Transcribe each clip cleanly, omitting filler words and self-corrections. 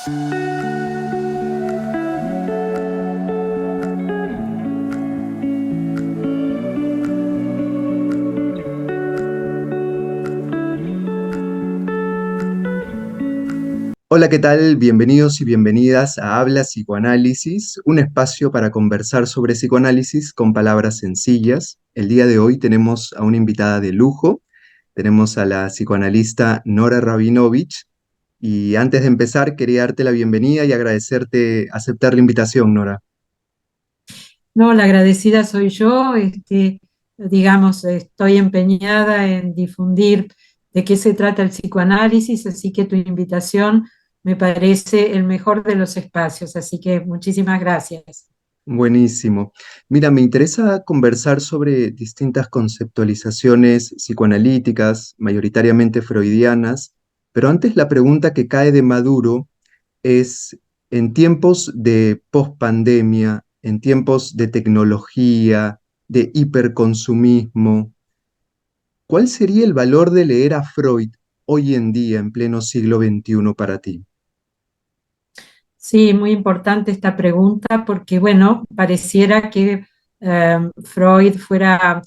Hola, ¿qué tal? Bienvenidos y bienvenidas a Habla Psicoanálisis, un espacio para conversar sobre psicoanálisis con palabras sencillas. El día de hoy tenemos a una invitada de lujo, tenemos a la psicoanalista Nora Rabinovich, y antes de empezar quería darte la bienvenida y agradecerte aceptar la invitación, Nora. No, la agradecida soy yo, digamos, estoy empeñada en difundir de qué se trata el psicoanálisis, así que tu invitación me parece el mejor de los espacios, así que muchísimas gracias. Buenísimo. Mira, me interesa conversar sobre distintas conceptualizaciones psicoanalíticas, mayoritariamente freudianas, pero antes la pregunta que cae de Maduro es, en tiempos de pospandemia, en tiempos de tecnología, de hiperconsumismo, ¿cuál sería el valor de leer a Freud hoy en día, en pleno siglo XXI para ti? Sí, muy importante esta pregunta porque, bueno, pareciera que Freud fuera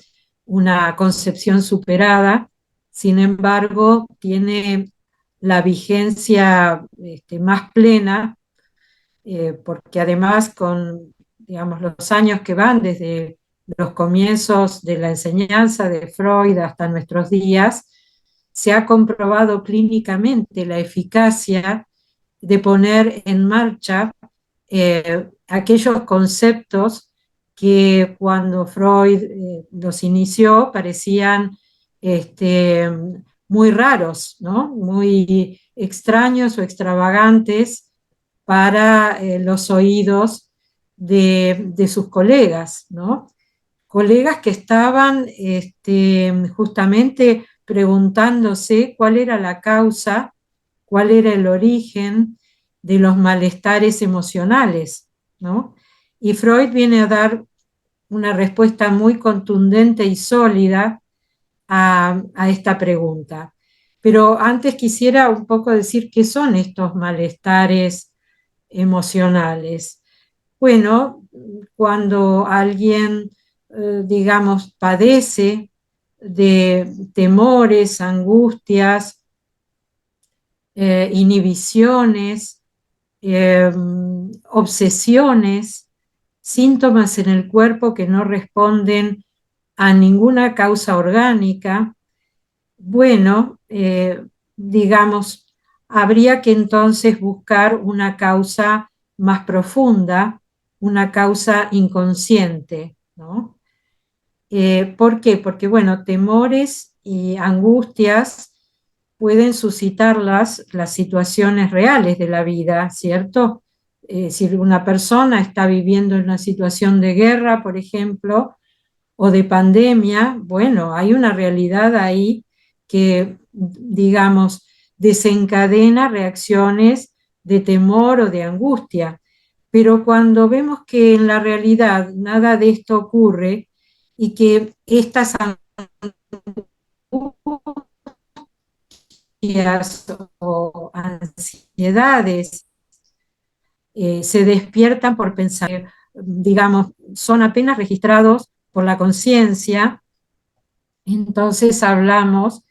una concepción superada, sin embargo, tiene la vigencia más plena porque además con, digamos, los años que van desde los comienzos de la enseñanza de Freud hasta nuestros días, se ha comprobado clínicamente la eficacia de poner en marcha aquellos conceptos que cuando Freud los inició parecían este, muy raros, ¿no? Muy extraños o extravagantes para los oídos de sus colegas, ¿no? Colegas que estaban justamente preguntándose cuál era la causa, cuál era el origen de los malestares emocionales, ¿no? Y Freud viene a dar una respuesta muy contundente y sólida a esta pregunta. Pero antes quisiera un poco decir qué son estos malestares emocionales. Bueno, cuando alguien, digamos, padece de temores, angustias, inhibiciones, obsesiones, síntomas en el cuerpo que no responden a ninguna causa orgánica, bueno, digamos, habría que entonces buscar una causa más profunda, una causa inconsciente, ¿no? ¿Por qué? Porque, bueno, temores y angustias pueden suscitar las situaciones reales de la vida, ¿cierto? Si una persona está viviendo en una situación de guerra, por ejemplo, o de pandemia, bueno, hay una realidad ahí que, digamos, desencadena reacciones de temor o de angustia. Pero cuando vemos que en la realidad nada de esto ocurre y que estas angustias o ansiedades se despiertan por pensar, digamos, son apenas registrados por la conciencia, entonces hablamos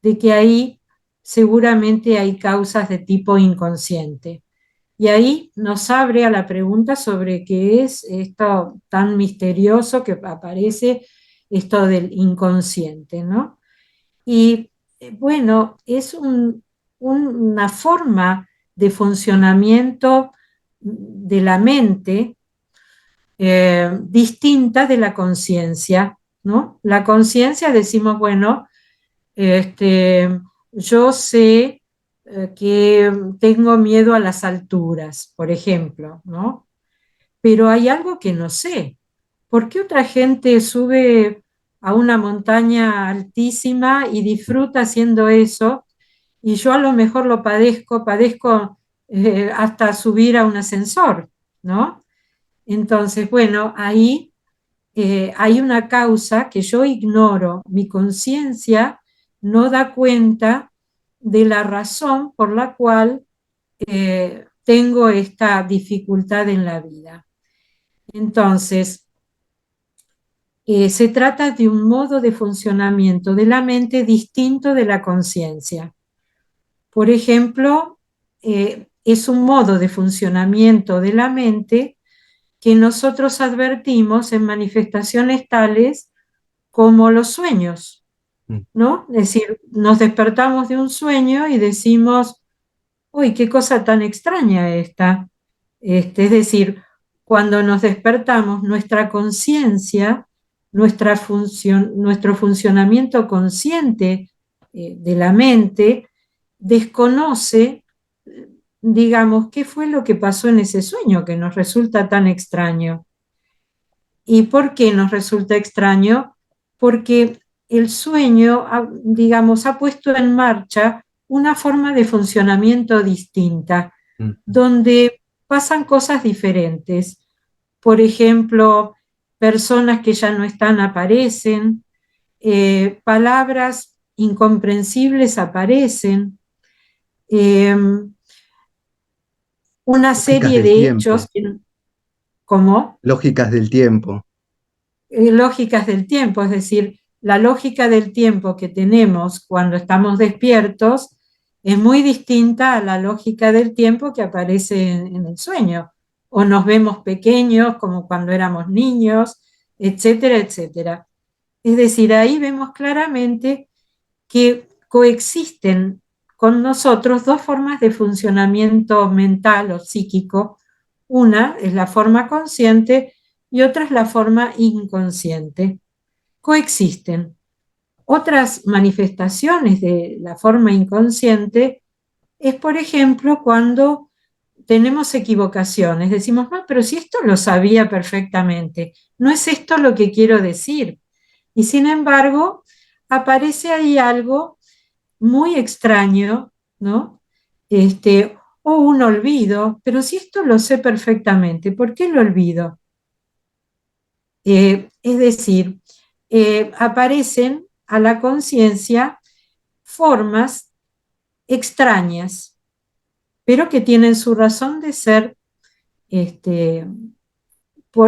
de que ahí seguramente hay causas de tipo inconsciente. Y ahí nos abre a la pregunta sobre qué es esto tan misterioso que aparece, esto del inconsciente, ¿no? Y bueno, es una forma de funcionamiento de la mente distinta de la conciencia, ¿no? La conciencia decimos, bueno, este, yo sé que tengo miedo a las alturas, por ejemplo, ¿no? Pero hay algo que no sé. ¿Por qué otra gente sube a una montaña altísima y disfruta haciendo eso? Y yo a lo mejor lo padezco hasta subir a un ascensor, ¿no? Entonces, bueno, ahí hay una causa que yo ignoro, mi conciencia no da cuenta de la razón por la cual tengo esta dificultad en la vida. Entonces, se trata de un modo de funcionamiento de la mente distinto de la conciencia. Por ejemplo, es un modo de funcionamiento de la mente que nosotros advertimos en manifestaciones tales como los sueños, mm, ¿no? Es decir, nos despertamos de un sueño y decimos, uy, qué cosa tan extraña esta. Es decir, cuando nos despertamos, nuestra conciencia, nuestro funcionamiento consciente de la mente, desconoce, digamos, qué fue lo que pasó en ese sueño que nos resulta tan extraño. ¿Y por qué nos resulta extraño? Porque el sueño, digamos, ha puesto en marcha una forma de funcionamiento distinta, mm. donde pasan cosas diferentes. Por ejemplo, personas que ya no están aparecen, palabras incomprensibles aparecen, eh, una Lógicas serie del de hechos, tiempo, como lógicas del tiempo. lógicas del tiempo, es decir, la lógica del tiempo que tenemos cuando estamos despiertos es muy distinta a la lógica del tiempo que aparece en el sueño. O nos vemos pequeños como cuando éramos niños, etcétera, etcétera. Es decir, ahí vemos claramente que coexisten con nosotros dos formas de funcionamiento mental o psíquico. Una es la forma consciente y otra es la forma inconsciente. Coexisten. Otras manifestaciones de la forma inconsciente es, por ejemplo, cuando tenemos equivocaciones. Decimos, no, pero si esto lo sabía perfectamente, no es esto lo que quiero decir. Y sin embargo, aparece ahí algo muy extraño, ¿no? O un olvido, pero si esto lo sé perfectamente, ¿por qué lo olvido? Es decir, aparecen a la conciencia formas extrañas, pero que tienen su razón de ser este,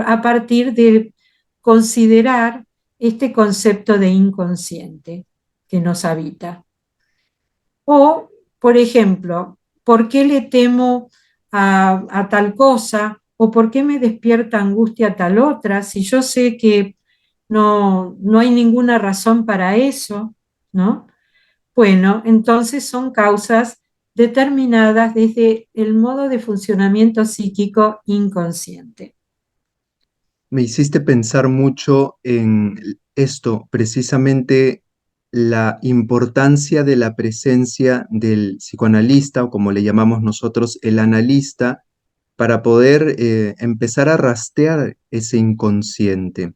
a partir de considerar este concepto de inconsciente que nos habita. O, por ejemplo, ¿por qué le temo a tal cosa? ¿O por qué me despierta angustia a tal otra? Si yo sé que no hay ninguna razón para eso, ¿no? Bueno, entonces son causas determinadas desde el modo de funcionamiento psíquico inconsciente. Me hiciste pensar mucho en esto, precisamente la importancia de la presencia del psicoanalista, o como le llamamos nosotros, el analista, para poder empezar a rastrear ese inconsciente.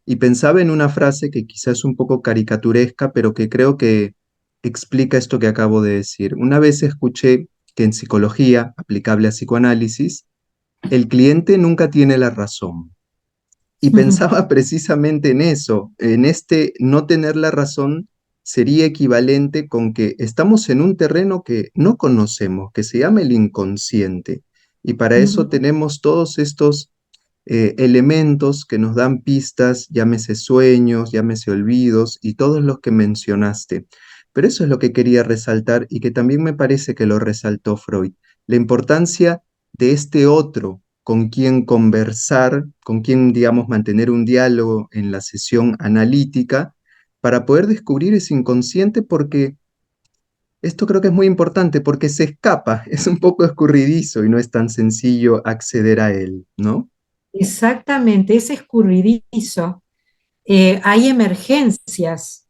Y pensaba en una frase que quizás es un poco caricaturesca, pero que creo que explica esto que acabo de decir. Una vez escuché que en psicología, aplicable a psicoanálisis, el cliente nunca tiene la razón. Y pensaba precisamente en eso, en este no tener la razón sería equivalente con que estamos en un terreno que no conocemos, que se llama el inconsciente. Y para eso tenemos todos estos elementos que nos dan pistas, llámese sueños, llámese olvidos y todos los que mencionaste. Pero eso es lo que quería resaltar y que también me parece que lo resaltó Freud, la importancia de este otro con quien conversar, con quien, digamos, mantener un diálogo en la sesión analítica para poder descubrir ese inconsciente porque esto creo que es muy importante porque se escapa, es un poco escurridizo y no es tan sencillo acceder a él, ¿no? Exactamente, es escurridizo. Hay emergencias.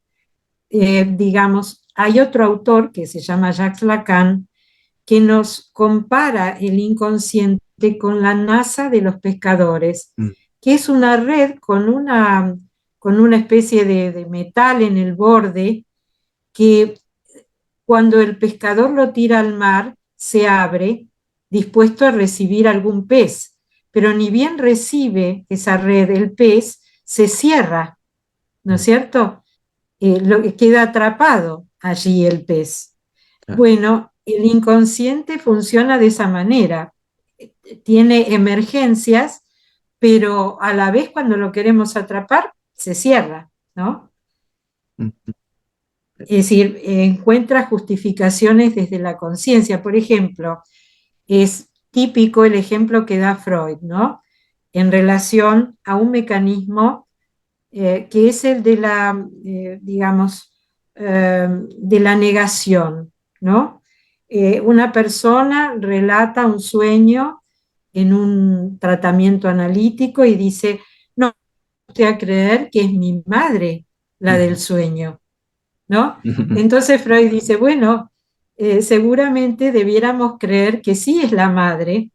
Digamos, hay otro autor que se llama Jacques Lacan que nos compara el inconsciente con la nasa de los pescadores, Mm, que es una red con una especie de metal en el borde que cuando el pescador lo tira al mar se abre dispuesto a recibir algún pez, pero ni bien recibe esa red el pez, se cierra, ¿no es mm, cierto? Queda atrapado allí el pez. claro. Bueno, el inconsciente funciona de esa manera, tiene emergencias, pero a la vez cuando lo queremos atrapar, se cierra, ¿no? Ujú, Es decir, encuentra justificaciones desde la conciencia. Por ejemplo, es típico el ejemplo que da Freud, ¿no? En relación a un mecanismo que es el de la, digamos, de la negación, ¿no? Una persona relata un sueño en un tratamiento analítico y dice, no, estoy a creer que es mi madre la del ujú, sueño, ¿no? ujú, Entonces Freud dice, bueno, seguramente debiéramos creer que sí es la madre,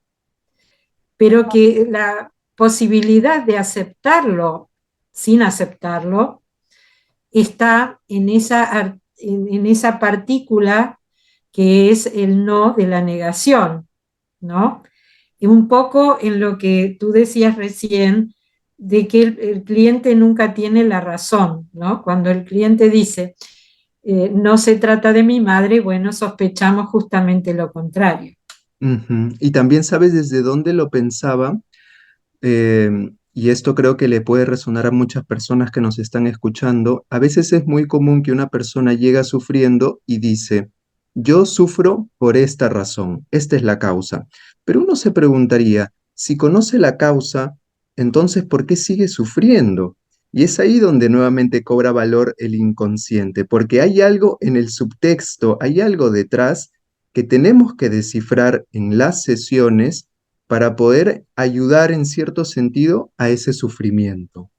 pero que la posibilidad de aceptarlo sin aceptarlo está en esa partícula que es el no de la negación, ¿no? Y un poco en lo que tú decías recién, de que el cliente nunca tiene la razón, ¿no? Cuando el cliente dice, no se trata de mi madre, bueno, sospechamos justamente lo contrario. ujú. Y también sabes desde dónde lo pensaba. Y esto creo que le puede resonar a muchas personas que nos están escuchando. A veces es muy común que una persona llega sufriendo y dice, yo sufro por esta razón, esta es la causa. Pero uno se preguntaría, si conoce la causa, entonces ¿por qué sigue sufriendo? Y es ahí donde nuevamente cobra valor el inconsciente, porque hay algo en el subtexto, hay algo detrás que tenemos que descifrar en las sesiones para poder ayudar en cierto sentido a ese sufrimiento.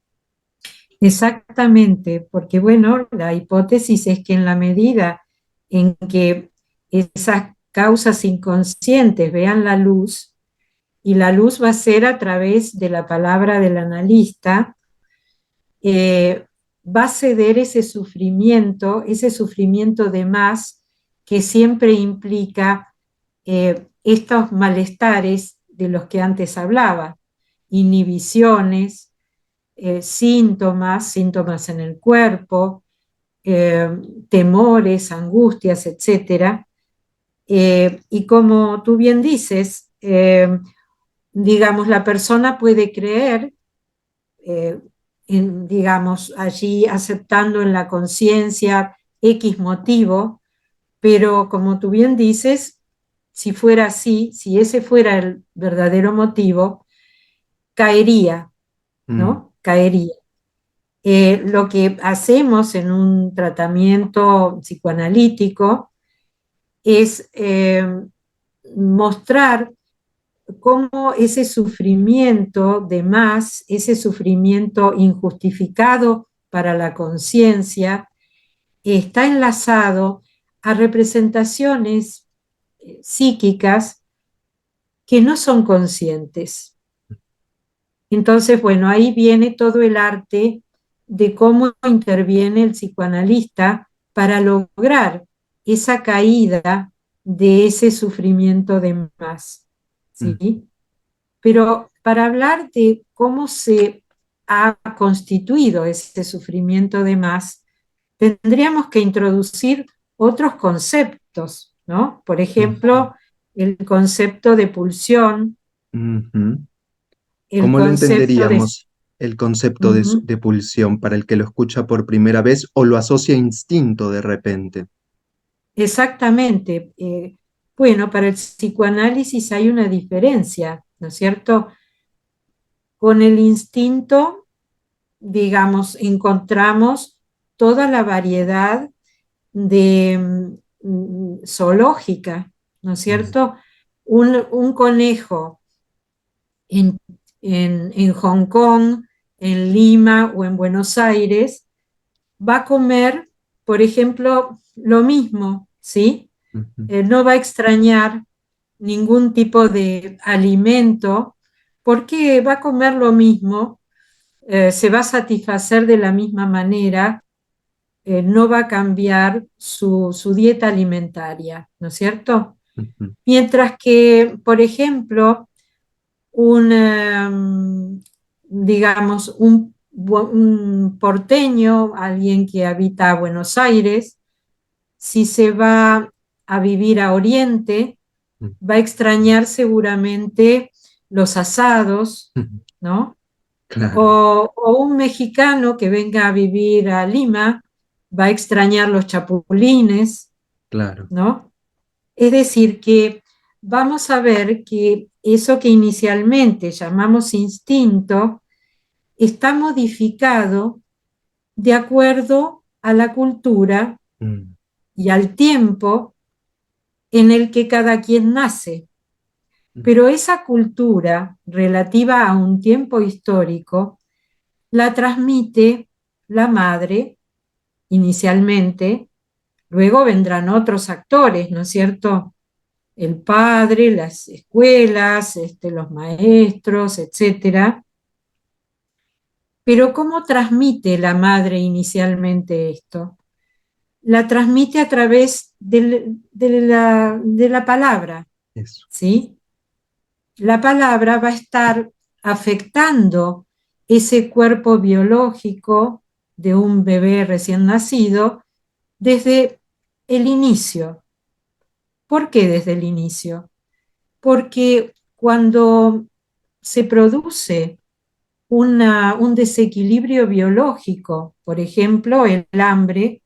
Exactamente, porque bueno, la hipótesis es que en la medida en que esas causas inconscientes vean la luz, y la luz va a ser a través de la palabra del analista, va a ceder ese sufrimiento de más que siempre implica estos malestares de los que antes hablaba, inhibiciones, síntomas en el cuerpo, eh, temores, angustias, etcétera. Y como tú bien dices, digamos, la persona puede creer, eh, digamos, allí aceptando en la conciencia X motivo, pero como tú bien dices, si fuera así, si ese fuera el verdadero motivo, caería, Mm, ¿no? Caería. Lo que hacemos en un tratamiento psicoanalítico es mostrar cómo ese sufrimiento de más, ese sufrimiento injustificado para la conciencia, está enlazado a representaciones psíquicas que no son conscientes. Entonces, bueno, ahí viene todo el arte de cómo interviene el psicoanalista para lograr esa caída de ese sufrimiento de más, mm, ¿sí? Pero para hablar de cómo se ha constituido ese sufrimiento de más, tendríamos que introducir otros conceptos, ¿no? Por ujú, ejemplo, el concepto de pulsión, ujú. el ¿Cómo lo concepto de... entenderíamos el concepto Ujú, de pulsión para el que lo escucha por primera vez o lo asocia a instinto de repente? exactamente. Bueno, para el psicoanálisis hay una diferencia, ¿no es cierto? Con el instinto, digamos, encontramos toda la variedad de zoológica, ¿no es Mm, cierto? Un conejo en, en Hong Kong, en Lima o en Buenos Aires va a comer, por ejemplo, lo mismo, ¿sí? ujú, No va a extrañar ningún tipo de alimento porque va a comer lo mismo, se va a satisfacer de la misma manera, no va a cambiar su dieta alimentaria, ¿no es cierto? ujú, Mientras que, por ejemplo, un, digamos, un porteño, alguien que habita Buenos Aires, si se va a vivir a Oriente mm, va a extrañar seguramente los asados, mm, ¿no? claro, O un mexicano que venga a vivir a Lima va a extrañar los chapulines, claro. ¿no? Es decir, que vamos a ver que eso que inicialmente llamamos instinto está modificado de acuerdo a la cultura Mm, y al tiempo en el que cada quien nace. mm, Pero esa cultura relativa a un tiempo histórico la transmite la madre inicialmente, luego vendrán otros actores, ¿no es cierto? El padre, las escuelas, los maestros, etcétera. Pero ¿cómo transmite la madre inicialmente esto? La transmite a través de la palabra, eso. ¿sí? La palabra va a estar afectando ese cuerpo biológico de un bebé recién nacido desde el inicio. ¿Por qué desde el inicio? Porque cuando se produce un desequilibrio biológico, por ejemplo, el hambre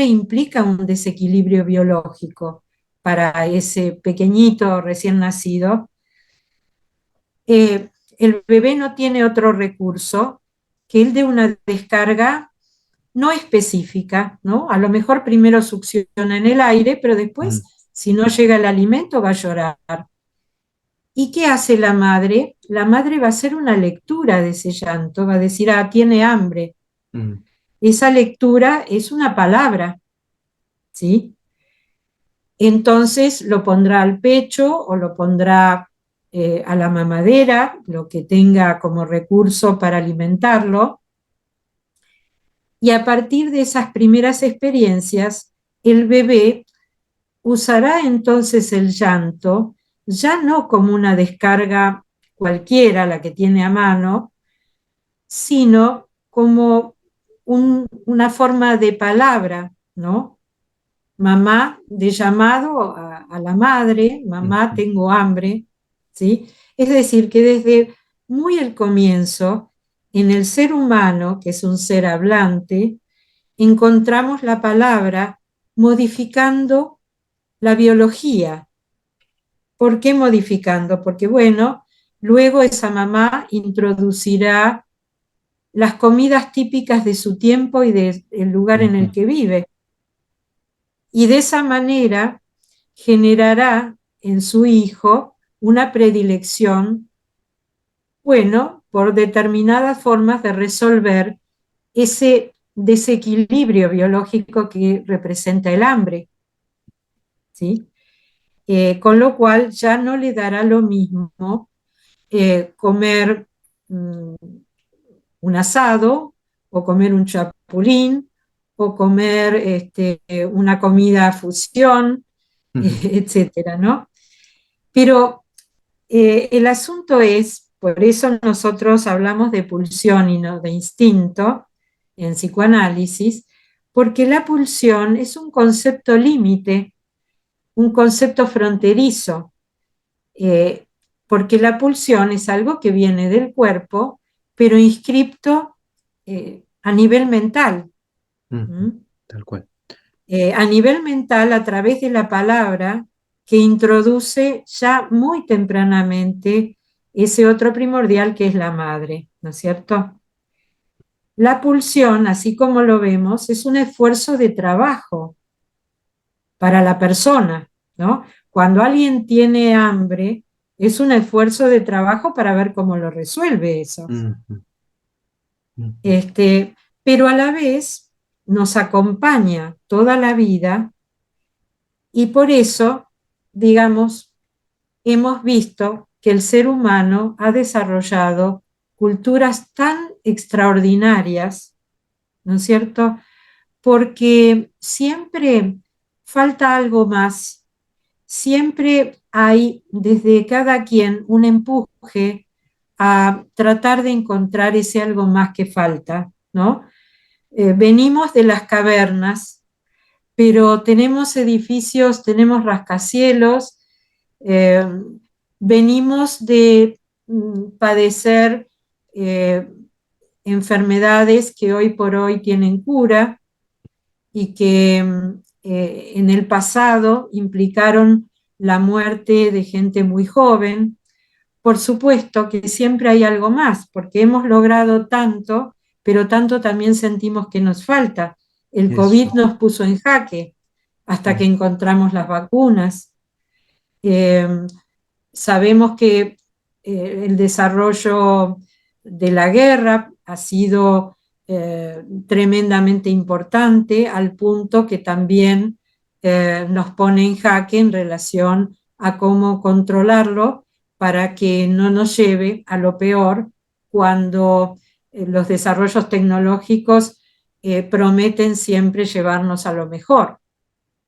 implica un desequilibrio biológico para ese pequeñito recién nacido. El bebé no tiene otro recurso que el de una descarga no específica, ¿no? A lo mejor primero succiona en el aire, pero Mm, después, si no llega el alimento, va a llorar. ¿Y qué hace la madre? La madre va a hacer una lectura de ese llanto, va a decir, ah, tiene hambre. mm, Esa lectura es una palabra, ¿sí? Entonces lo pondrá al pecho o lo pondrá a la mamadera, lo que tenga como recurso para alimentarlo, y a partir de esas primeras experiencias, el bebé usará entonces el llanto ya no como una descarga cualquiera, la que tiene a mano, sino como una forma de palabra, ¿no? Mamá, de llamado a la madre, mamá, mm, tengo hambre, ¿sí? Es decir, que desde muy el comienzo, en el ser humano, que es un ser hablante, encontramos la palabra modificando la biología. ¿Por qué modificando? Porque, bueno, luego esa mamá introducirá las comidas típicas de su tiempo y del lugar en mm, el que vive. Y de esa manera generará en su hijo una predilección, bueno, por determinadas formas de resolver ese desequilibrio biológico que representa el hambre, ¿sí? Con lo cual ya no le dará lo mismo comer un asado o comer un chapulín o comer una comida fusión, mm, etcétera, ¿no? Pero el asunto es, por eso nosotros hablamos de pulsión y no de instinto en psicoanálisis, porque la pulsión es un concepto límite, un concepto fronterizo, eh, porque la pulsión es algo que viene del cuerpo, pero inscripto a nivel mental. mm, ¿Mm? tal cual. A nivel mental, a través de la palabra que introduce ya muy tempranamente ese otro primordial que es la madre, ¿no es cierto? La pulsión, así como lo vemos, es un esfuerzo de trabajo para la persona, ¿no? Cuando alguien tiene hambre, es un esfuerzo de trabajo para ver cómo lo resuelve eso. Mm, mm, mm, Este, pero a la vez nos acompaña toda la vida y por eso, digamos, hemos visto que el ser humano ha desarrollado culturas tan extraordinarias, ¿no es cierto? Porque siempre falta algo más, siempre hay desde cada quien un empuje a tratar de encontrar ese algo más que falta, ¿no? Venimos de las cavernas, pero tenemos edificios, tenemos rascacielos, eh, venimos de padecer eh, enfermedades que hoy por hoy tienen cura y que en el pasado implicaron la muerte de gente muy joven. Por supuesto que siempre hay algo más, porque hemos logrado tanto, pero tanto también sentimos que nos falta. El COVID Eso. nos puso en jaque hasta que Mm. encontramos las vacunas. Eh, Sabemos que el desarrollo de la guerra ha sido tremendamente importante al punto que también nos pone en jaque en relación a cómo controlarlo para que no nos lleve a lo peor cuando los desarrollos tecnológicos prometen siempre llevarnos a lo mejor,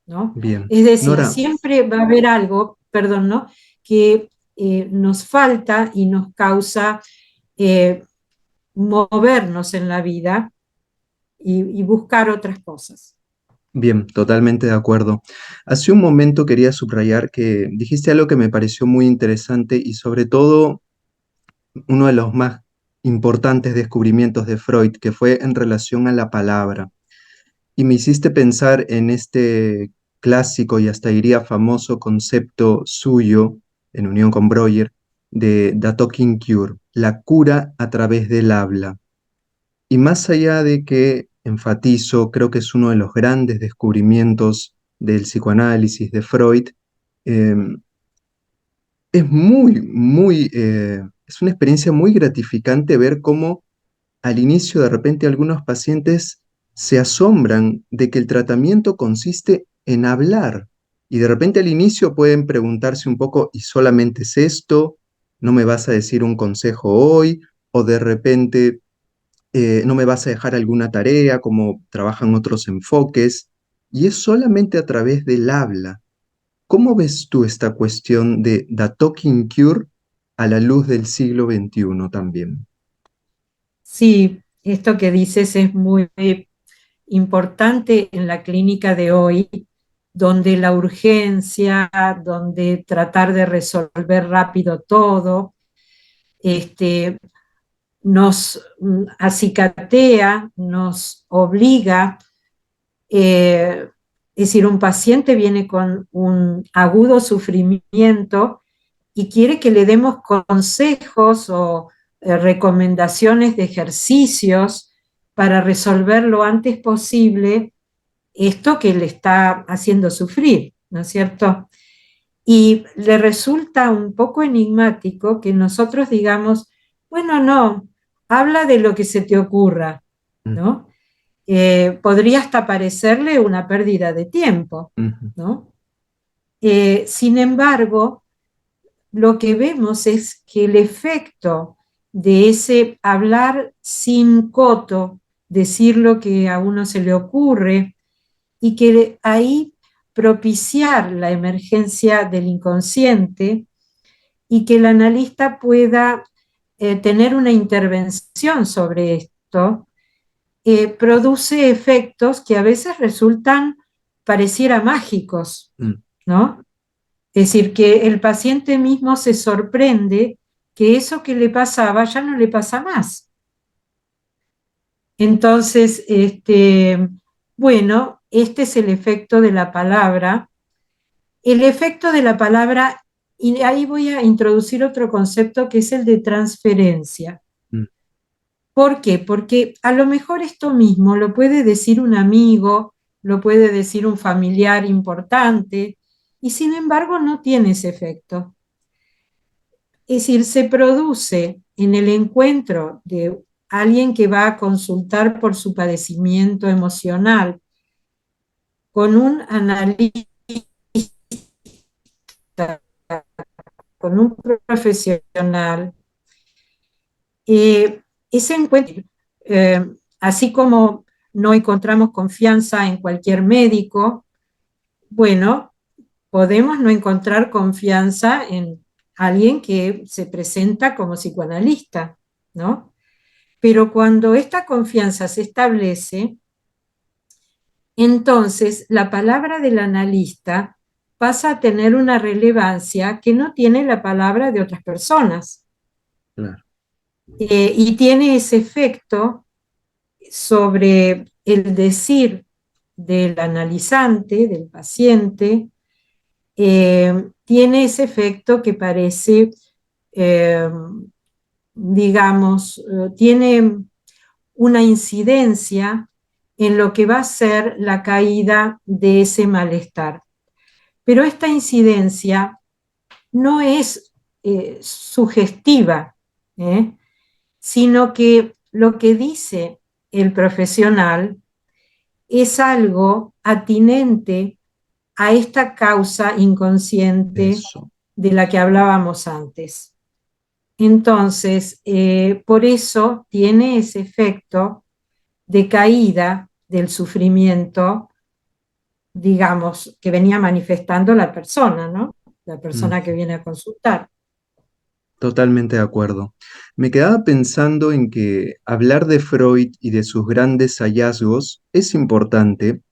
¿no? Bien. Es decir, Nora, siempre va a haber algo, perdón, ¿no? Que nos falta y nos causa eh, movernos en la vida y buscar otras cosas. bien, totalmente de acuerdo. Hace un momento quería subrayar que dijiste algo que me pareció muy interesante y sobre todo uno de los más importantes descubrimientos de Freud, que fue en relación a la palabra. Y me hiciste pensar en este clásico y hasta diría famoso concepto suyo, en unión con Breuer, de The Talking Cure, la cura a través del habla. Y más allá de que enfatizo, creo que es uno de los grandes descubrimientos del psicoanálisis de Freud, eh, es es una experiencia muy gratificante ver cómo al inicio de repente algunos pacientes se asombran de que el tratamiento consiste en hablar y de repente al inicio pueden preguntarse un poco, ¿y solamente es esto? ¿No me vas a decir un consejo hoy? O de repente, ¿no me vas a dejar alguna tarea como trabajan otros enfoques? Y es solamente a través del habla. ¿Cómo ves tú esta cuestión de The Talking Cure a la luz del siglo XXI también? Sí, esto que dices es muy importante en la clínica de hoy, donde la urgencia, donde tratar de resolver rápido todo, este, nos acicatea, nos obliga. Es decir, un paciente viene con un agudo sufrimiento y quiere que le demos consejos o recomendaciones de ejercicios para resolver lo antes posible esto que le está haciendo sufrir, ¿no es cierto? Y le resulta un poco enigmático que nosotros digamos, bueno, no, habla de lo que se te ocurra, Mm, ¿no? Podría hasta parecerle una pérdida de tiempo, ujú, ¿no? Sin embargo, lo que vemos es que el efecto de ese hablar sin coto, decir lo que a uno se le ocurre, y que ahí propiciar la emergencia del inconsciente y que el analista pueda tener una intervención sobre esto, produce efectos que a veces resultan pareciera mágicos, mm. ¿no? Es decir, que el paciente mismo se sorprende que eso que le pasaba ya no le pasa más. Entonces, bueno, este es el efecto de la palabra. El efecto de la palabra, y ahí voy a introducir otro concepto que es el de transferencia. Mm. ¿Por qué? Porque a lo mejor esto mismo lo puede decir un amigo, lo puede decir un familiar importante, y sin embargo no tiene ese efecto. Es decir, se produce en el encuentro de alguien que va a consultar por su padecimiento emocional con un analista, con un profesional, ese encuentro, eh, así como no encontramos confianza en cualquier médico, bueno, podemos no encontrar confianza en alguien que se presenta como psicoanalista, ¿no? Pero cuando esta confianza se establece, Entonces, la palabra del analista pasa a tener una relevancia que no tiene la palabra de otras personas. Claro. Y tiene ese efecto sobre el decir del analizante, del paciente, tiene ese efecto que parece, eh, digamos, tiene una incidencia en lo que va a ser la caída de ese malestar. Pero esta incidencia no es sugestiva, ¿eh? Sino que lo que dice el profesional es algo atinente a esta causa inconsciente Eso. de la que hablábamos antes. Entonces, por eso tiene ese efecto de caída del sufrimiento, digamos, que venía manifestando la persona, ¿no? La Mm, persona que viene a consultar. totalmente de acuerdo. Me quedaba pensando en que hablar de Freud y de sus grandes hallazgos es importante,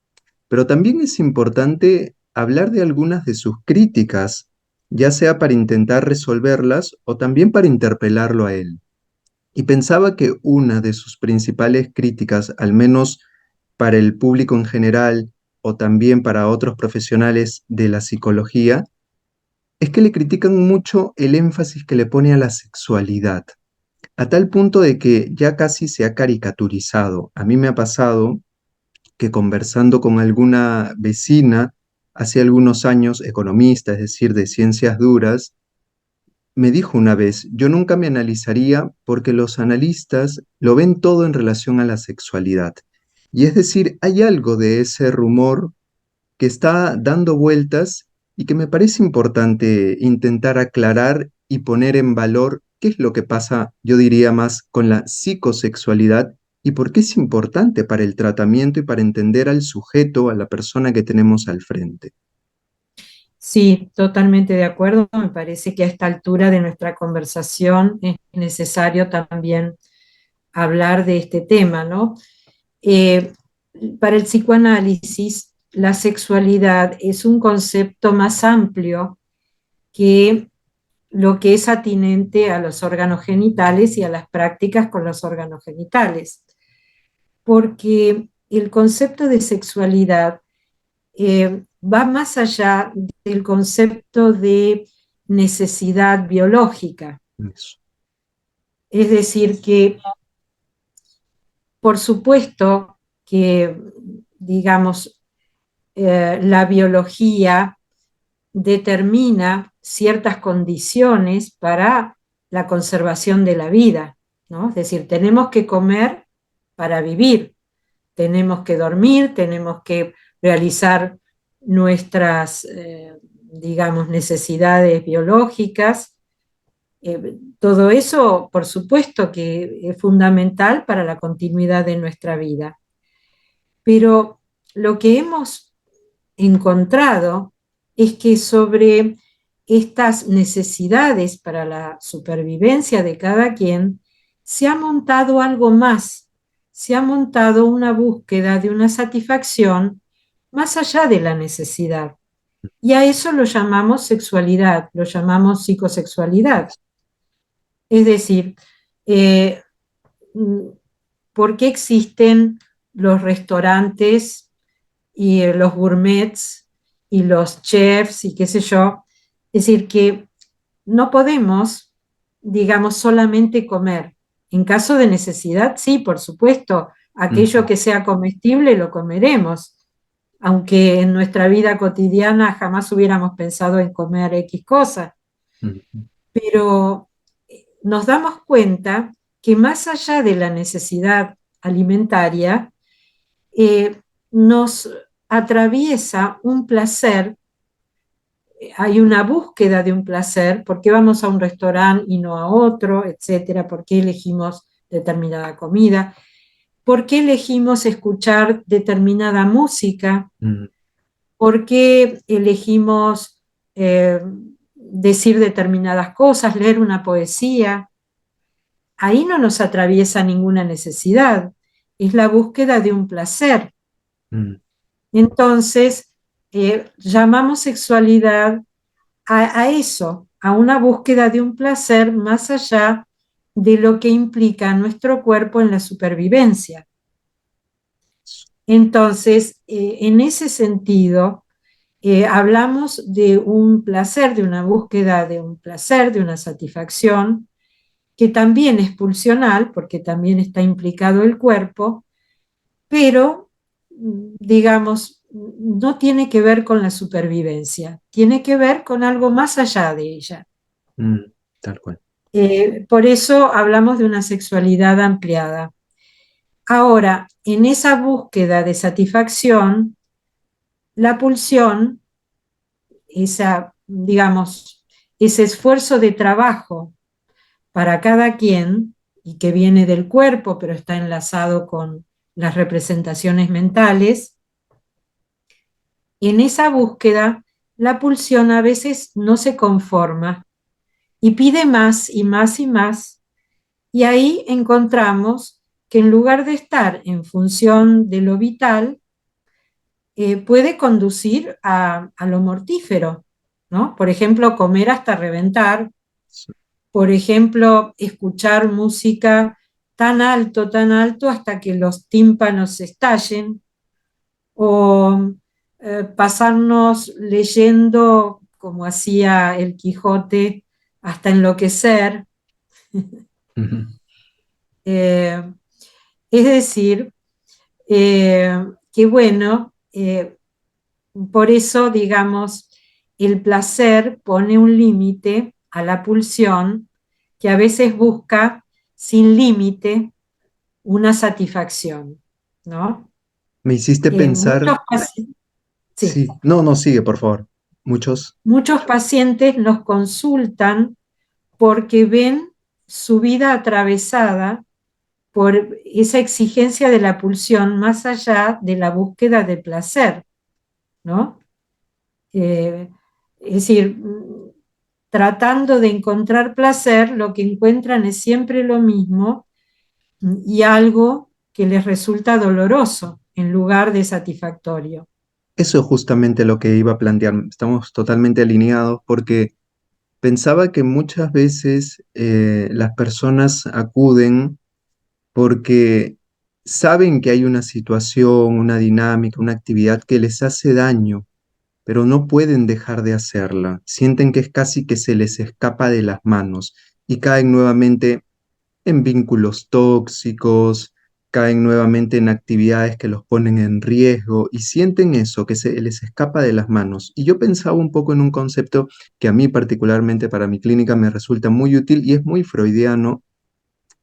pero también es importante hablar de algunas de sus críticas, ya sea para intentar resolverlas o también para interpelarlo a él. Y pensaba que una de sus principales críticas, al menos para el público en general o también para otros profesionales de la psicología, es que le critican mucho el énfasis que le pone a la sexualidad, a tal punto de que ya casi se ha caricaturizado. A mí me ha pasado que conversando con alguna vecina hace algunos años, economista, es decir, de ciencias duras, me dijo una vez, yo nunca me analizaría porque los analistas lo ven todo en relación a la sexualidad. Y es decir, hay algo de ese rumor que está dando vueltas y que me parece importante intentar aclarar y poner en valor qué es lo que pasa, yo diría más, con la psicosexualidad y por qué es importante para el tratamiento y para entender al sujeto, a la persona que tenemos al frente. Sí, totalmente de acuerdo. Me parece que a esta altura de nuestra conversación es necesario también hablar de este tema, ¿no? Eh, para el psicoanálisis, la sexualidad es un concepto más amplio que lo que es atinente a los órganos genitales y a las prácticas con los órganos genitales, porque el concepto de sexualidad va más allá del concepto de necesidad biológica. Eso. Es decir, que por supuesto que, digamos, la biología determina ciertas condiciones para la conservación de la vida, ¿no? Es decir, tenemos que comer para vivir, tenemos que dormir, tenemos que realizar nuestras, digamos, necesidades biológicas. Todo eso, por supuesto, que es fundamental para la continuidad de nuestra vida. Pero lo que hemos encontrado es que sobre estas necesidades para la supervivencia de cada quien se ha montado algo más, se ha montado una búsqueda de una satisfacción más allá de la necesidad. Y a eso lo llamamos sexualidad, lo llamamos psicosexualidad. Es decir, eh, ¿por qué existen los restaurantes y los gourmets y los chefs y qué sé yo? Es decir, que no podemos, digamos, solamente comer. En caso de necesidad, sí, por supuesto, aquello Ujú, que sea comestible lo comeremos, aunque en nuestra vida cotidiana jamás hubiéramos pensado en comer X cosa. ujú, Pero nos damos cuenta que más allá de la necesidad alimentaria, nos atraviesa un placer, hay una búsqueda de un placer, ¿por qué vamos a un restaurante y no a otro, etcétera? ¿Por qué elegimos determinada comida? ¿Por qué elegimos escuchar determinada música? ujú, ¿Por qué elegimos decir determinadas cosas, leer una poesía? Ahí no nos atraviesa ninguna necesidad, es la búsqueda de un placer. ujú. Entonces, llamamos sexualidad a eso, a una búsqueda de un placer más allá de lo que implica nuestro cuerpo en la supervivencia. Entonces, en ese sentido, hablamos de un placer, de una búsqueda de un placer, de una satisfacción, que también es pulsional, porque también está implicado el cuerpo, pero, digamos, no tiene que ver con la supervivencia, tiene que ver con algo más allá de ella. Mm, tal cual. Por eso hablamos de una sexualidad ampliada. Ahora, en esa búsqueda de satisfacción, la pulsión, esa, digamos, ese esfuerzo de trabajo para cada quien, y que viene del cuerpo, pero está enlazado con las representaciones mentales, en esa búsqueda, la pulsión a veces no se conforma y pide más y más y más, y ahí encontramos que en lugar de estar en función de lo vital, puede conducir a lo mortífero, ¿no? Por ejemplo, comer hasta reventar, Sí. por ejemplo, escuchar música tan alto hasta que los tímpanos estallen, o pasarnos leyendo, como hacía el Quijote, hasta enloquecer. Ujú. Eh, es decir, que bueno, por eso, digamos, el placer pone un límite a la pulsión que a veces busca sin límite una satisfacción, ¿no? Me hiciste Muchos pensar, pacientes, sí, sí, no, no, sigue, por favor. Muchos. muchos pacientes nos consultan porque ven su vida atravesada por esa exigencia de la pulsión más allá de la búsqueda de placer, ¿no? Eh, es decir, tratando de encontrar placer, lo que encuentran es siempre lo mismo y algo que les resulta doloroso en lugar de satisfactorio. Eso es justamente lo que iba a plantear. Estamos totalmente alineados porque pensaba que muchas veces las personas acuden porque saben que hay una situación, una dinámica, una actividad que les hace daño, pero no pueden dejar de hacerla. Sienten que es casi que se les escapa de las manos y caen nuevamente en vínculos tóxicos, caen nuevamente en actividades que los ponen en riesgo y sienten eso, que se les escapa de las manos. Y yo pensaba un poco en un concepto que a mí particularmente para mi clínica me resulta muy útil y es muy freudiano,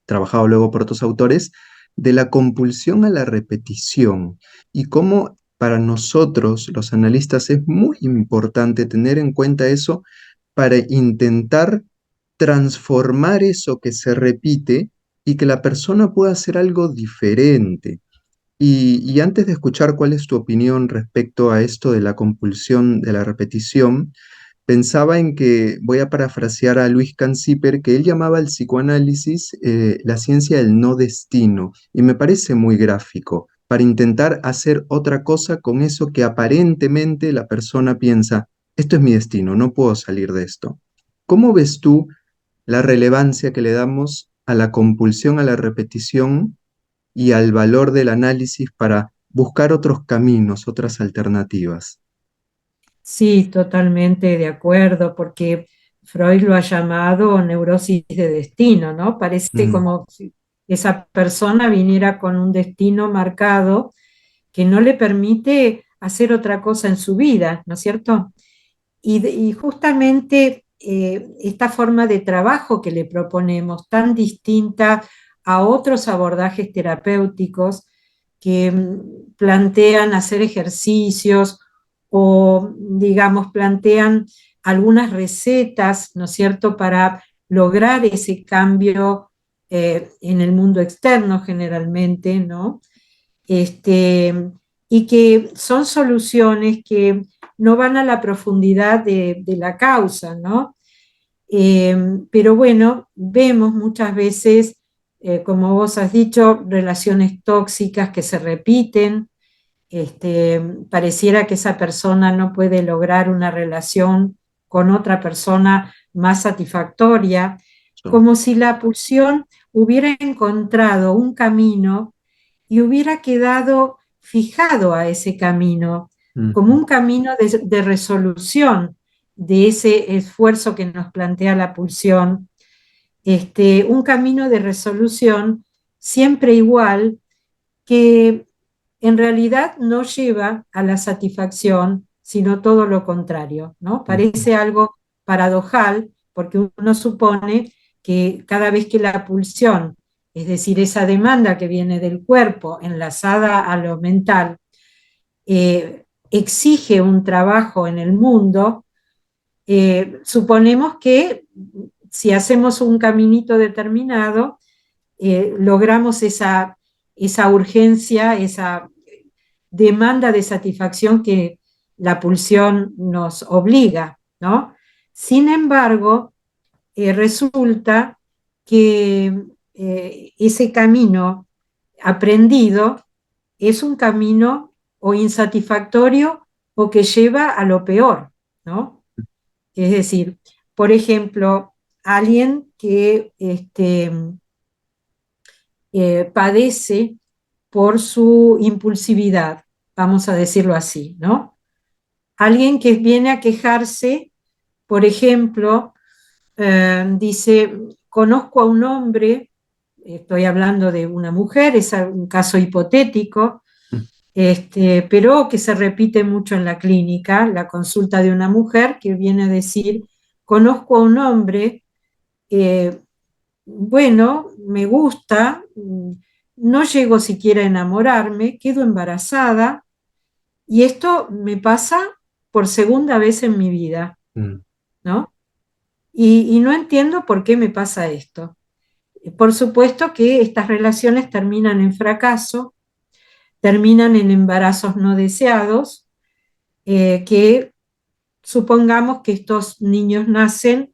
trabajado luego por otros autores, de la compulsión a la repetición y cómo para nosotros, los analistas, es muy importante tener en cuenta eso para intentar transformar eso que se repite y que la persona pueda hacer algo diferente. Y antes de escuchar cuál es tu opinión respecto a esto de la compulsión de la repetición, pensaba en que voy a parafrasear a Luis Canciper, que él llamaba al psicoanálisis la ciencia del no destino, y me parece muy gráfico, para intentar hacer otra cosa con eso que aparentemente la persona piensa, esto es mi destino, no puedo salir de esto. ¿Cómo ves tú la relevancia que le damos a la compulsión a la repetición y al valor del análisis para buscar otros caminos, otras alternativas? Sí, totalmente de acuerdo, porque Freud lo ha llamado neurosis de destino, ¿no? Parece Mm, como si esa persona viniera con un destino marcado que no le permite hacer otra cosa en su vida, ¿no es cierto? Y justamente esta forma de trabajo que le proponemos, tan distinta a otros abordajes terapéuticos que plantean hacer ejercicios o, digamos, plantean algunas recetas, ¿no es cierto?, para lograr ese cambio en el mundo externo generalmente, ¿no? Y que son soluciones que no van a la profundidad de la causa, ¿no? Pero bueno, vemos muchas veces, como vos has dicho, relaciones tóxicas que se repiten, pareciera que esa persona no puede lograr una relación con otra persona más satisfactoria, Son. como si la pulsión hubiera encontrado un camino y hubiera quedado fijado a ese camino, como Ujú, un camino de resolución de ese esfuerzo que nos plantea la pulsión, un camino de resolución siempre igual, que en realidad no lleva a la satisfacción, sino todo lo contrario, ¿no? ujú, Parece algo paradojal, porque uno supone que cada vez que la pulsión, es decir, esa demanda que viene del cuerpo enlazada a lo mental, exige un trabajo en el mundo, suponemos que si hacemos un caminito determinado, logramos esa urgencia, esa demanda de satisfacción que la pulsión nos obliga, ¿no? Sin embargo, resulta que ese camino aprendido es un camino o insatisfactorio o que lleva a lo peor, ¿no? Es decir, por ejemplo, alguien que padece por su impulsividad, vamos a decirlo así, ¿no? Alguien que viene a quejarse, por ejemplo, dice, conozco a un hombre, estoy hablando de una mujer, es un caso hipotético, ujú, pero que se repite mucho en la clínica, la consulta de una mujer que viene a decir, conozco a un hombre, eh, bueno, me gusta, no llego siquiera a enamorarme, quedo embarazada y esto me pasa por segunda vez en mi vida, mm, ¿no? Y no entiendo por qué me pasa esto. Por supuesto que estas relaciones terminan en fracaso, terminan en embarazos no deseados, que supongamos que estos niños nacen,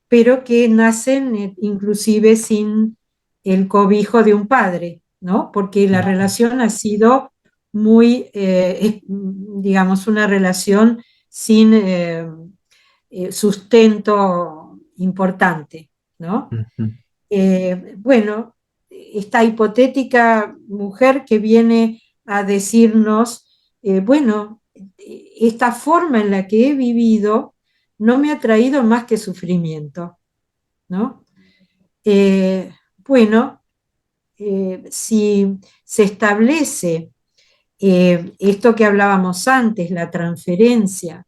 pero que nacen inclusive sin el cobijo de un padre, ¿no? Porque la ujú, relación ha sido muy, digamos, una relación sin sustento importante, ¿no? ujú, Bueno, esta hipotética mujer que viene a decirnos, bueno, esta forma en la que he vivido no me ha traído más que sufrimiento, ¿no? Eh, bueno, si se establece esto que hablábamos antes, la transferencia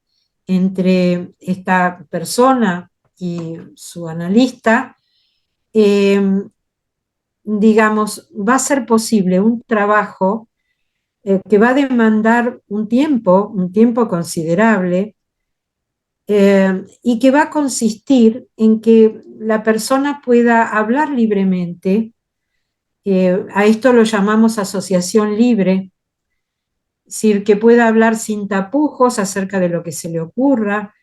entre esta persona y su analista, eh, digamos, va a ser posible un trabajo que va a demandar un tiempo considerable, y que va a consistir en que la persona pueda hablar libremente. A esto lo llamamos asociación libre, es decir, que pueda hablar sin tapujos acerca de lo que se le ocurra.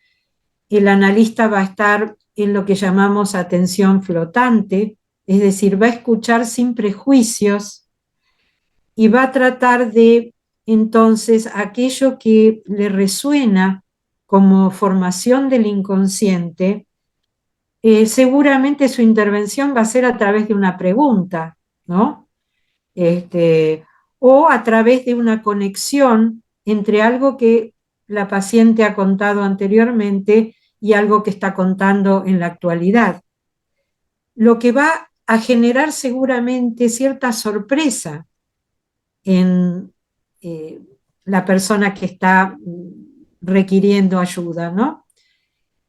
El analista va a estar en lo que llamamos atención flotante, es decir, va a escuchar sin prejuicios y va a tratar de entonces aquello que le resuena como formación del inconsciente. Seguramente su intervención va a ser a través de una pregunta, ¿no? Este, o a través de una conexión entre algo que la paciente ha contado anteriormente y algo que está contando en la actualidad, lo que va a generar seguramente cierta sorpresa en eh, la persona que está requiriendo ayuda, ¿no?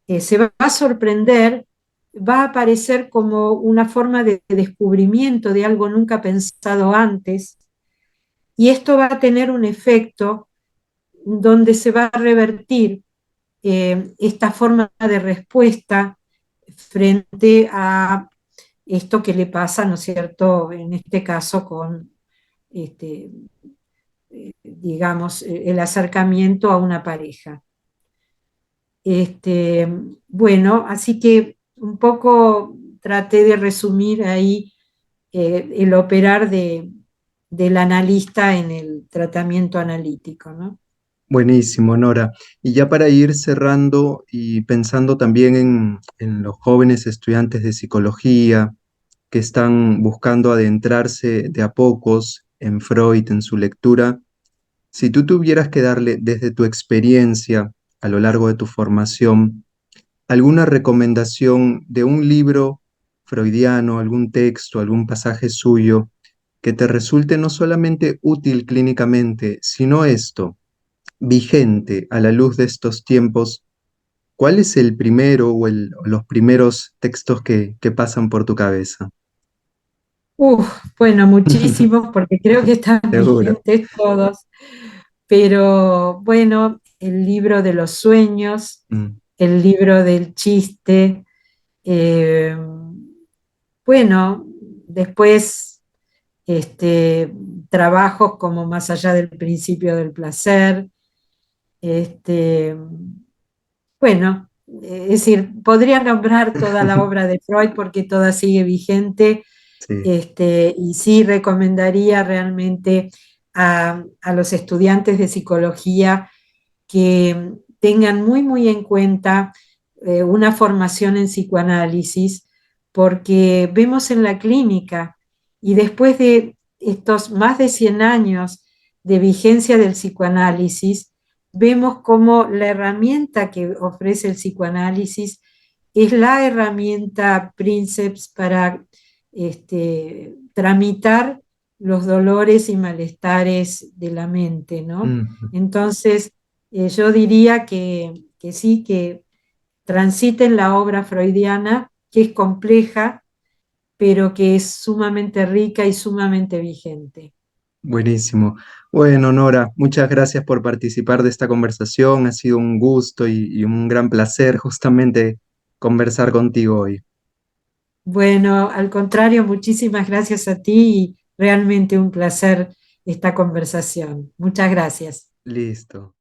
Se va a sorprender, va a aparecer como una forma de descubrimiento de algo nunca pensado antes, y esto va a tener un efecto donde se va a revertir esta forma de respuesta frente a esto que le pasa, ¿no es cierto?, en este caso con, este, digamos, el acercamiento a una pareja. Este, bueno, así que un poco traté de resumir ahí el operar del analista en el tratamiento analítico, ¿no? Buenísimo, Nora. Y ya para ir cerrando y pensando también en los jóvenes estudiantes de psicología que están buscando adentrarse de a pocos en Freud, en su lectura, si tú tuvieras que darle desde tu experiencia a lo largo de tu formación alguna recomendación de un libro freudiano, algún texto, algún pasaje suyo que te resulte no solamente útil clínicamente, sino esto, vigente a la luz de estos tiempos, ¿cuál es el primero o los primeros textos que pasan por tu cabeza? Bueno, muchísimos, porque creo que están Seguro. vigentes todos, pero bueno, el libro de los sueños, Mm, el libro del chiste, eh, bueno, después este, trabajos como Más allá del principio del placer, este, bueno, es decir, podría nombrar toda la obra de Freud porque toda sigue vigente, sí. y sí recomendaría realmente a los estudiantes de psicología que tengan muy, muy en cuenta una formación en psicoanálisis, porque vemos en la clínica y después de estos más de 100 años de vigencia del psicoanálisis, vemos cómo la herramienta que ofrece el psicoanálisis es la herramienta Princeps para tramitar los dolores y malestares de la mente, ¿no? Mm, Entonces, yo diría que sí, que transiten la obra freudiana, que es compleja, pero que es sumamente rica y sumamente vigente. buenísimo. Bueno, Nora, muchas gracias por participar de esta conversación. Ha sido un gusto y un gran placer justamente conversar contigo hoy. Bueno, al contrario, muchísimas gracias a ti y realmente un placer esta conversación. Muchas gracias. Listo.